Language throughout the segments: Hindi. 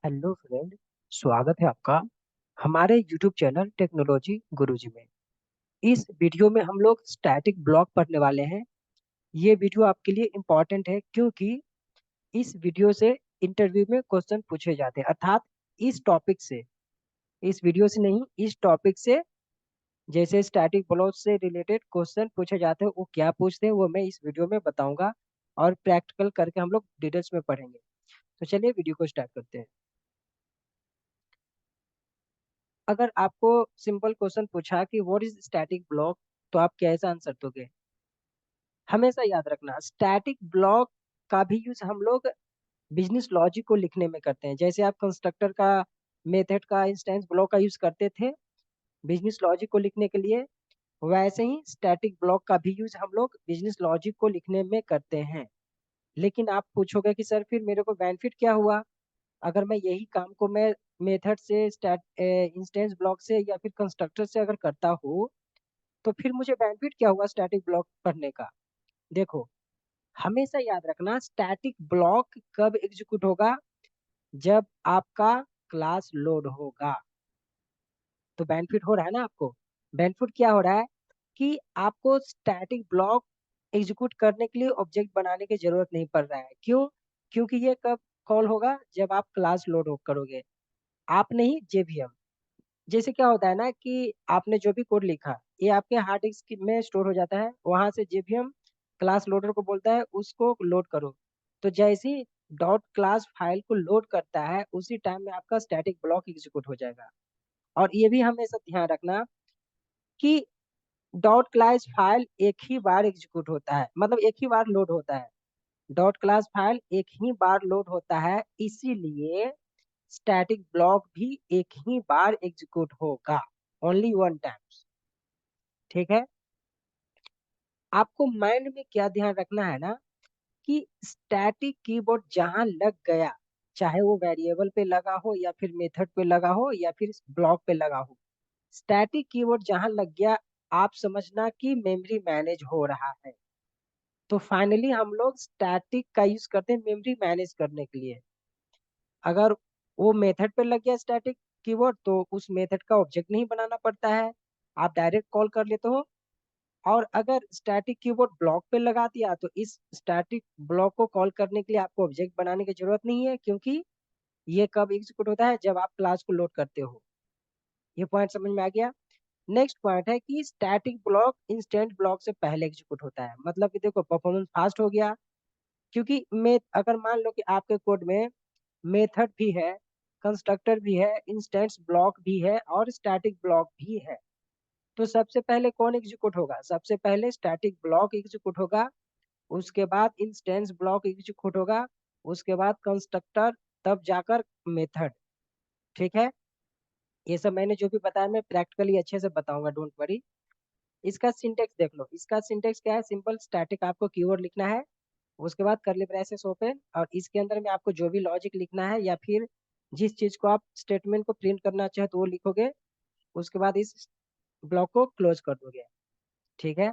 Hello friend. स्वागत है आपका हमारे यूट्यूब चैनल टेक्नोलॉजी गुरुजी में। इस वीडियो में हम लोग स्टैटिक ब्लॉक पढ़ने वाले हैं। ये वीडियो आपके लिए इम्पोर्टेंट है क्योंकि इस वीडियो से इंटरव्यू में क्वेश्चन पूछे जाते हैं, अर्थात इस टॉपिक से, इस वीडियो से नहीं, इस टॉपिक से। जैसे स्टैटिक ब्लॉक से रिलेटेड क्वेश्चन पूछे जाते हैं, वो क्या पूछते हैं वो मैं इस वीडियो में बताऊंगा और प्रैक्टिकल करके हम लोग डिटेल्स में पढ़ेंगे। तो चलिए वीडियो को स्टार्ट करते हैं। अगर आपको सिंपल क्वेश्चन पूछा कि व्हाट इज स्टैटिक ब्लॉक, तो आप कैसा आंसर दोगे? हमेशा याद रखना, स्टैटिक ब्लॉक का भी यूज हम लोग बिजनेस लॉजिक को लिखने में करते हैं। जैसे आप कंस्ट्रक्टर का मेथड का इंस्टेंस ब्लॉक का यूज करते थे बिजनेस लॉजिक को लिखने के लिए, वैसे ही स्टैटिक ब्लॉक का भी यूज हम लोग बिजनेस लॉजिक को लिखने में करते हैं। लेकिन आप पूछोगे कि सर फिर मेरे को बेनिफिट क्या हुआ अगर मैं यही काम को मैं मेथड से स्टैट इंस्टेंस ब्लॉक से या फिर कंस्ट्रक्टर से अगर करता हूँ, तो फिर मुझे बेनिफिट क्या हुआ स्टैटिक ब्लॉक पढ़ने का? देखो, हमेशा याद रखना, स्टैटिक ब्लॉक कब एग्जीक्यूट होगा? जब आपका क्लास लोड होगा। तो बेनिफिट हो रहा है ना आपको? बेनिफिट क्या हो रहा है कि आपको स्टैटिक ब्लॉक एग्जीक्यूट करने के लिए ऑब्जेक्ट बनाने की जरूरत नहीं पड़ रहा है। क्यों? क्योंकि ये कब कॉल होगा? जब आप क्लास लोड हो करोगे, आप नहीं, जेवीएम। जैसे क्या होता है ना कि आपने जो भी कोड लिखा, ये आपके हार्ड डिस्क में स्टोर हो जाता है, वहां से जेवीएम क्लास लोडर को बोलता है उसको लोड करो। तो जैसे ही डॉट क्लास फाइल को लोड करता है, उसी टाइम में आपका स्टैटिक ब्लॉक एग्जीक्यूट हो जाएगा। और ये भी हमेशा ध्यान रखना कि डॉट क्लास फाइल एक ही बार एग्जीक्यूट होता है, मतलब एक ही बार लोड होता है। डॉट क्लास फाइल एक ही बार लोड होता है, इसीलिए स्टैटिक ब्लॉक भी एक ही बार एग्जीक्यूट होगा, ओनली वन टाइम्स। ठीक है? आपको माइंड में क्या ध्यान रखना है ना कि स्टैटिक कीवर्ड जहां लग गया, चाहे वो वेरिएबल पे लगा हो या फिर मेथड पे लगा हो या फिर ब्लॉक पे लगा हो, स्टैटिक कीवर्ड जहां लग गया, आप समझना कि मेमोरी मैनेज हो रहा है। तो फाइनली हम लोग स्टैटिक का यूज करते हैं मेमोरी मैनेज करने के लिए। अगर वो मेथड पे लग गया स्टैटिक कीवर्ड, तो उस मेथड का ऑब्जेक्ट नहीं बनाना पड़ता है, आप डायरेक्ट कॉल कर लेते हो। और अगर स्टैटिक कीवर्ड ब्लॉक पे लगा दिया, तो इस स्टैटिक ब्लॉक को कॉल करने के लिए आपको ऑब्जेक्ट बनाने की जरूरत नहीं है, क्योंकि ये कब एग्जीक्यूट होता है? जब आप क्लास को लोड करते हो। ये पॉइंट समझ में आ गया? नेक्स्ट पॉइंट है कि स्टैटिक ब्लॉक इंस्टेंट ब्लॉक से पहले एग्जीक्यूट होता है। मतलब कि देखो, परफॉर्मेंस फास्ट हो गया, क्योंकि मैं अगर मान लो कि आपके कोड में मेथड भी है, कंस्ट्रक्टर भी है, इंस्टेंस ब्लॉक भी है और स्टैटिक ब्लॉक भी है, तो सबसे पहले कौन एग्जीक्यूट होगा? सबसे पहले स्टैटिक ब्लॉक एग्जीक्यूट होगा, उसके बाद इंस्टेंस ब्लॉक एग्जीक्यूट होगा, उसके बाद कंस्ट्रक्टर, तब जाकर मेथड। ठीक है? ये सब मैंने जो भी बताया मैं प्रैक्टिकली अच्छे से बताऊंगा, डोंट वरी। इसका सिंटेक्स देख लो। इसका सिंटेक्स क्या है? सिंपल, स्टैटिक आपको कीवर्ड लिखना है, उसके बाद करली ब्रेसेस ओपन, और इसके अंदर में आपको जो भी लॉजिक लिखना है या फिर जिस चीज को आप स्टेटमेंट को प्रिंट करना चाहे तो वो लिखोगे, उसके बाद इस ब्लॉक को क्लोज कर दोगे। ठीक है?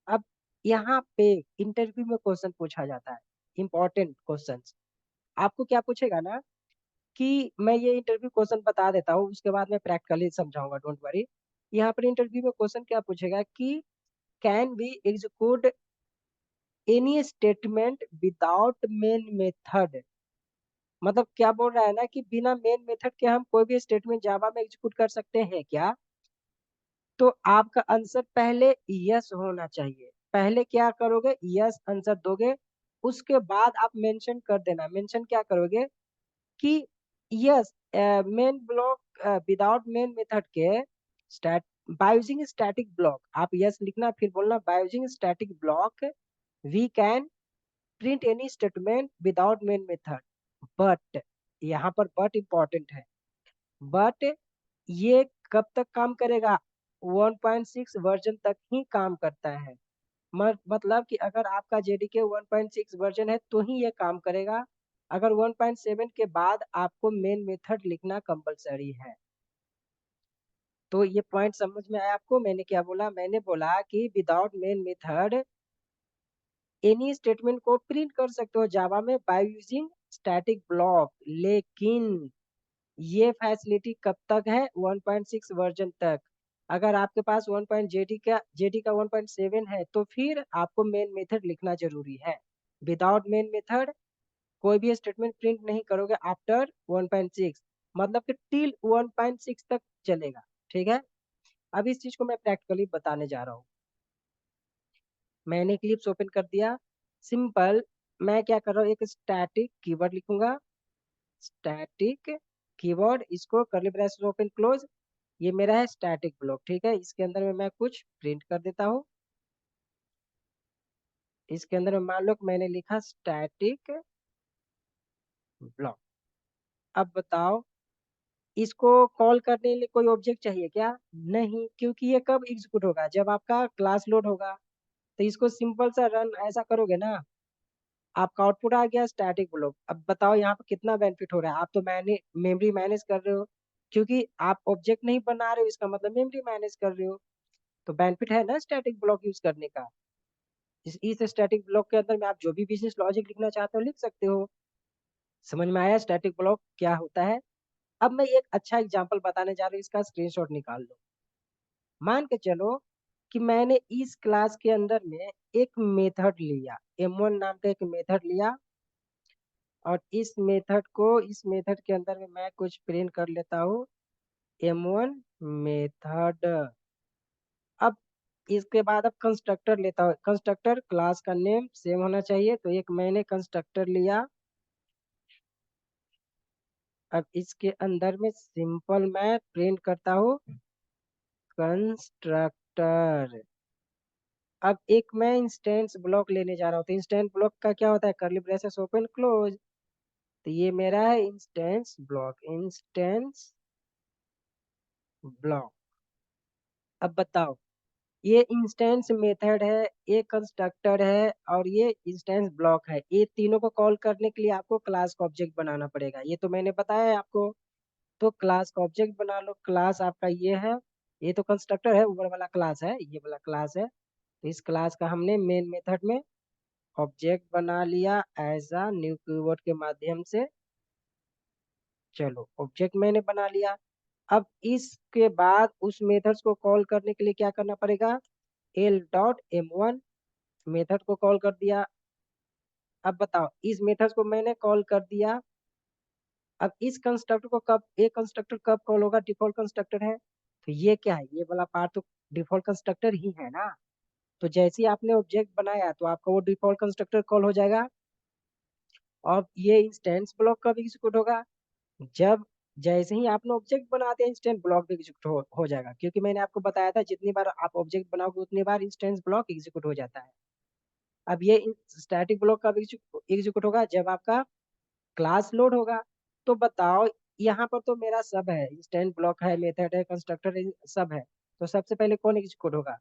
अब यहाँ पे इंटरव्यू में क्वेश्चन पूछा जाता है, इंपॉर्टेंट क्वेश्चन। आपको क्या पूछेगा ना कि मैं ये इंटरव्यू क्वेश्चन बता देता हूँ, उसके बाद मैं प्रैक्टिकली समझाऊंगा, डोंट वरी। यहाँ पर इंटरव्यू में क्वेश्चन क्या पूछेगा कि can be execute any statement without main method. मतलब क्या बोल रहा है ना कि बिना मेन मेथड के हम कोई भी स्टेटमेंट जावा में एग्जीक्यूट कर सकते हैं क्या? तो आपका आंसर पहले यस होना चाहिए। पहले क्या करोगे? यस आंसर दोगे, उसके बाद आप मेंशन कर देना। मेंशन क्या करोगे कि yes, main block without main method के stat by using static block, आप यस लिखना, फिर बोलना by using static block we can print any statement without main method. But, यहाँ पर बट इंपॉर्टेंट है। बट ये कब तक काम करेगा? 1.6 वर्जन तक ही काम करता है। मतलब कि अगर आपका जेडीके 1.6 वर्जन है तो ही ये काम करेगा। अगर 1.7 के बाद आपको मेन मेथड लिखना कंपलसरी है। तो ये पॉइंट समझ में आया आपको? मैंने क्या बोला? मैंने बोला कि without main method any statement को प्रिंट कर सकते हो जावा में बाय यूजिंग स्टैटिक ब्लॉक, लेकिन ये फैसिलिटी कब तक है? 1.6 वर्जन तक। अगर आपके पास 1.JT का 1.7 है तो फिर आपको मेन मेथड लिखना जरूरी है। विदाउट मेन मेथड कोई भी स्टेटमेंट प्रिंट नहीं करोगे आफ्टर 1.6, मतलब कि टिल 1.6 तक चलेगा। ठीक है, अब इस चीज को मैं प्रैक्टिकली बताने जा रहा हूँ। मैंने इक्लिप्स ओपन कर दिया। सिंपल, मैं क्या कर रहा हूँ, एक स्टैटिक कीवर्ड लिखूंगा। स्टैटिक कीवर्ड, इसको कर्ली ब्रैकेट ओपन क्लोज। ये मेरा है स्टैटिक ब्लॉक। ठीक है, इसके अंदर में मैं कुछ प्रिंट कर देता हूँ। इसके अंदर में मान लो कि मैंने लिखा स्टैटिक ब्लॉक। अब बताओ, इसको कॉल करने के लिए कोई ऑब्जेक्ट चाहिए क्या? नहीं, क्योंकि ये कब एग्जीक्यूट होगा? जब आपका क्लास लोड होगा। तो इसको सिंपल सा रन ऐसा करोगे ना, आपका आउटपुट आ गया स्टैटिक ब्लॉक। अब बताओ यहाँ पे कितना बेनिफिट हो रहा है। आप तो मेमोरी मैनेज कर रहे हो, क्योंकि आप ऑब्जेक्ट नहीं बना रहे हो, इसका मतलब मेमोरी मैनेज कर रहे हो। तो बेनिफिट है ना स्टैटिक ब्लॉक यूज करने का। इस स्टैटिक ब्लॉक के अंदर में आप जो भी बिजनेस लॉजिक लिखना चाहते हो लिख सकते हो। समझ में आया स्टैटिक ब्लॉक क्या होता है? अब मैं एक अच्छा एग्जांपल बताने जा रहा हूँ, इसका स्क्रीनशॉट निकाल लो। मान के चलो कि मैंने इस क्लास के अंदर में एक मेथड लिया, M1 नाम का एक मेथड लिया, और इस मेथड के अंदर में मैं कुछ प्रिंट कर लेता हूँ, M1 मेथड। अब इसके बाद अब कंस्ट्रक्टर लेता हूँ। कंस्ट्रक्टर क्लास का नेम सेम होना चाहिए, तो एक मैंने कंस्ट्रक्टर लिया। अब इसके अंदर में सिंपल मैं प्रिंट करता हूँ कंस्ट्रक्टर। अब एक मैं इंस्टेंस ब्लॉक लेने जा रहा हूँ। तो इंस्टेंस ब्लॉक का क्या होता है? Curly braces open close. तो ये मेरा है इंस्टेंस ब्लॉक, इंस्टेंस ब्लॉक। अब बताओ, ये इंस्टेंस मेथड है, ये कंस्ट्रक्टर है, और ये इंस्टेंस ब्लॉक है। ये तीनों को कॉल करने के लिए आपको क्लास का ऑब्जेक्ट बनाना पड़ेगा। ये तो मैंने बताया है आपको। तो क्लास का ऑब्जेक्ट बना लो। क्लास आपका ये है, ये तो कंस्ट्रक्टर है, ऊपर वाला क्लास है, ये वाला क्लास है। तो इस क्लास का हमने मेन मेथड में ऑब्जेक्ट बना लिया एज अ न्यू कीवर्ड के माध्यम से। चलो, ऑब्जेक्ट मैंने बना लिया। अब इसके बाद उस मेथड्स को कॉल करने के लिए क्या करना पड़ेगा? L.M1 मेथड को कॉल कर दिया। अब बताओ, इस मेथड को मैंने कॉल कर दिया। अब इस कंस्ट्रक्टर को कब, ये कंस्ट्रक्टर कब कॉल होगा? डिफॉल्ट कंस्ट्रक्टर है, तो ये क्या है? ये वाला पार्ट तो डिफॉल्ट कंस्ट्रक्टर ही है ना। तो जैसे ही आपने ऑब्जेक्ट बनाया तो आपका वो डिफॉल्ट कंस्ट्रक्टर कॉल हो जाएगा। और ये इंस्टेंस ब्लॉक कब एग्जीक्यूट होगा? जब जैसे ही आपने ऑब्जेक्ट बनाते हैं इंस्टेंस ब्लॉक भी एग्जीक्यूट हो जाएगा, क्योंकि मैंने आपको बताया था जितनी बार आप ऑब्जेक्ट बनाओगे उतनी बार इंस्टेंस ब्लॉक एग्जीक्यूट हो जाता है। अब ये स्टैटिक ब्लॉक कब एग्जीक्यूट होगा? जब आपका क्लास लोड होगा। तो बताओ, यहाँ पर तो मेरा सब है, इंस्टेंट ब्लॉक है, मेथड है, कंस्ट्रक्टर सब है। तो सबसे पहले कौन एग्जीक्यूट होगा?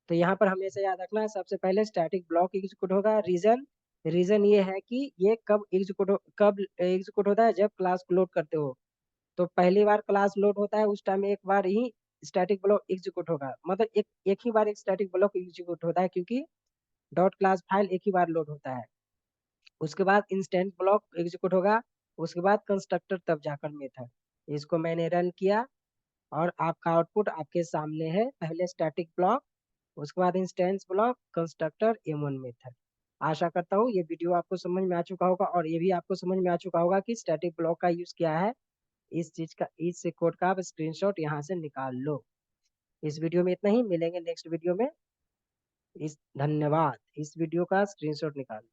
तो यहाँ पर हमेशा याद रखना है, सबसे पहले स्टैटिक ब्लॉक एग्जीक्यूट होगा। रीजन, रीजन ये है कि ये कब एग्जीक्यूट होता है? जब क्लास लोड करते हो। तो पहली बार क्लास लोड होता है उस टाइम एक बार ही स्टैटिक ब्लॉक एग्जीक्यूट होगा, मतलब एक ही बार एक स्टैटिक ब्लॉक एग्जीक्यूट होता है, क्योंकि डॉट क्लास फाइल एक ही बार लोड होता है। उसके बाद इंस्टेंट ब्लॉक एग्जीक्यूट होगा। उसके बाद कंस्ट्रक्टर, तब जाकर मेथड। इसको मैंने रन किया और आपका आउटपुट आपके सामने है। पहले स्टैटिक ब्लॉक, उसके बाद instance block, constructor, M1 method. आशा करता हूँ ये वीडियो आपको समझ में आ चुका होगा, और ये भी आपको समझ में आ चुका होगा कि स्टैटिक ब्लॉक का यूज क्या है। इस कोड का आप स्क्रीनशॉट यहाँ से निकाल लो। इस वीडियो में इतना ही, मिलेंगे नेक्स्ट वीडियो में। धन्यवाद। इस वीडियो का स्क्रीनशॉट निकाल लो।